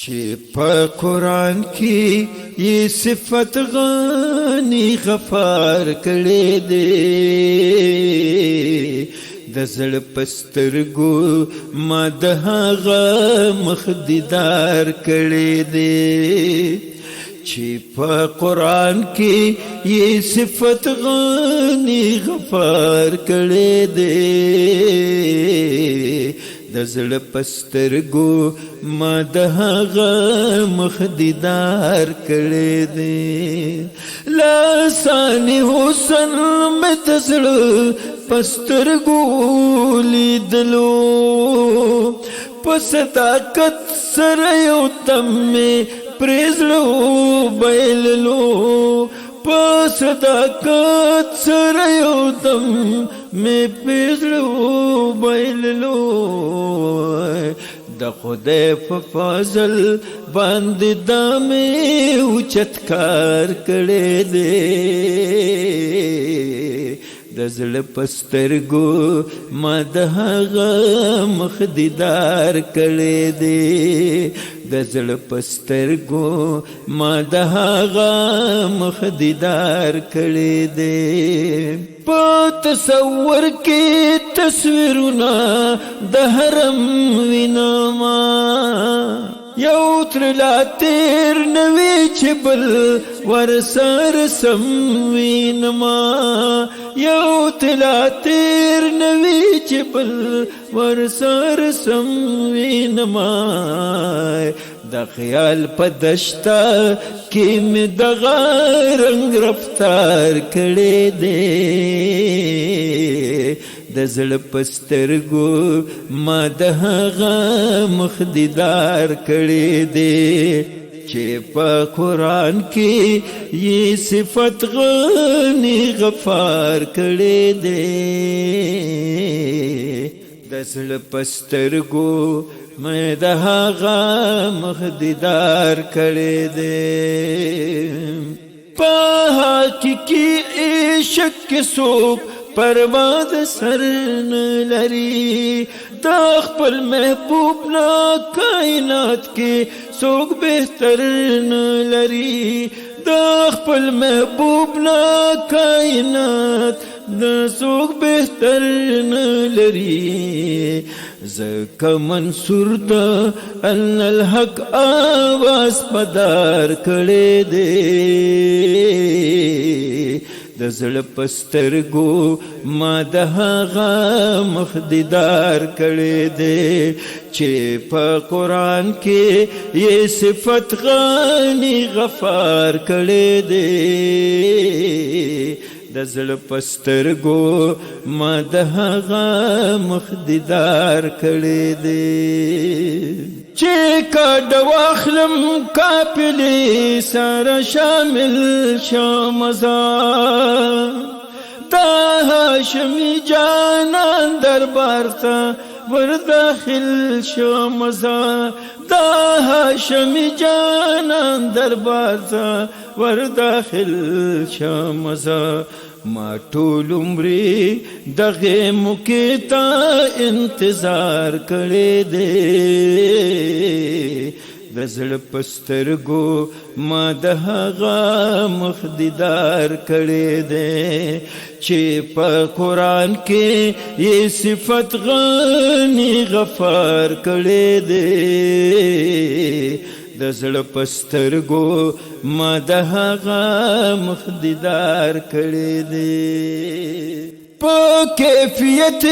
چې په قرآن کې یې صفت غني غفار کړي دي د زړه په سترګو ما د هغه مخ دیدار کړي دي چې په قرآن کې یې صفت غني غفار کړي دي د زړه په سترګو ما د هغه مخ دیدار کړی دی لاساني حسن مې د زړه په سترګو لیدلو په صداقت سره یو دم مې پرې زړه بایللو په صداقت سره یو دم مې پرې زړه بایللو د خدای په فضل باندې د مې اوچت کار کړی دی د زړه په سترګو ما د هغه مخ دیدار کړی دی د زړه په سترګو ما د هغه مخ دیدار کړی دی په تصور کې تصویرونه د حرم وینما یو تر لا تیر نوی چې بل ورسر سم وینما یو تر لا تیر نوی چې بل ورسر سم وینما د خیال په دشتا کې مې دغه رنګ رفتار کړی دی د زړه په سترګو ما د هغه مخ دیدار کړی دی چې په قرآن کې یې صفت غني غفار کړی دی د زړه په سترګو ما د هغه مخ دیدار کړی دی په حقیقي عشق کې څوک پروا د سر نه لري د خپل محبوب نه کائنات کې څوک بهتر نه لري د خپل محبوب نه کائنات د څوک بهتر نه لري زکه منصور د ان الحق آواز پدار کړی دی د زړه په سترګو ما د هغه مخ دیدار کړی دی چې په قرآن کې یې صفت غني غفار کړی دی د زړه په سترګو ما د هغه مخ دیدار کړی دی چې کډ واخلم قافلې سره شامل شم مزا دا هاشمي جانان دربار ته ور داخل شم مزا دا هاشمي جانان دربار ته ور داخل شم مزا ما ټول عمرې دغه موقع ته انتظار کړی دی د زړه په سترګو ما د هغه مخ دیدار کړی دی چې په قرآن کې یې صفت غني غفار کړی دی د زړه په سترګو ما د هغه مخ دیدار کړی دی په کیفیت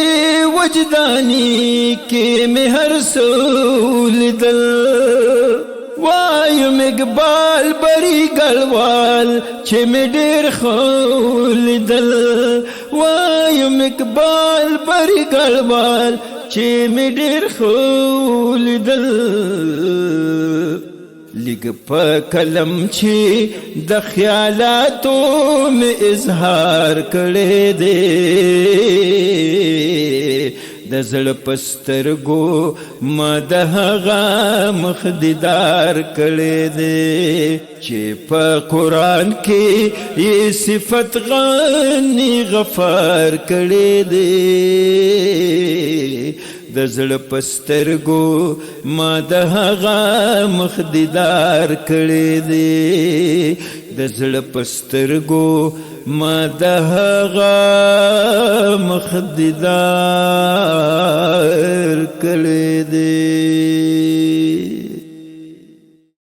وجدانی کې مې هر څه لیدل وایم اقبال بری ګلوال چې مې ډېر ښه لیدل وایم اقبال بری ګلوال چې مې ډېر ښه لیدل لږ په قلم چې د خیالاتو مې اظهار کړی دی د زړه په سترګو ما د هغه مخ دیدار کړی دی چې په قرآن کې یې صفت غني غفار کړی دی د زړه په سترګو ما د هغه مخ دیدار کړی دی د زړه په سترګو ما د هغه مخ دیدار کړی دی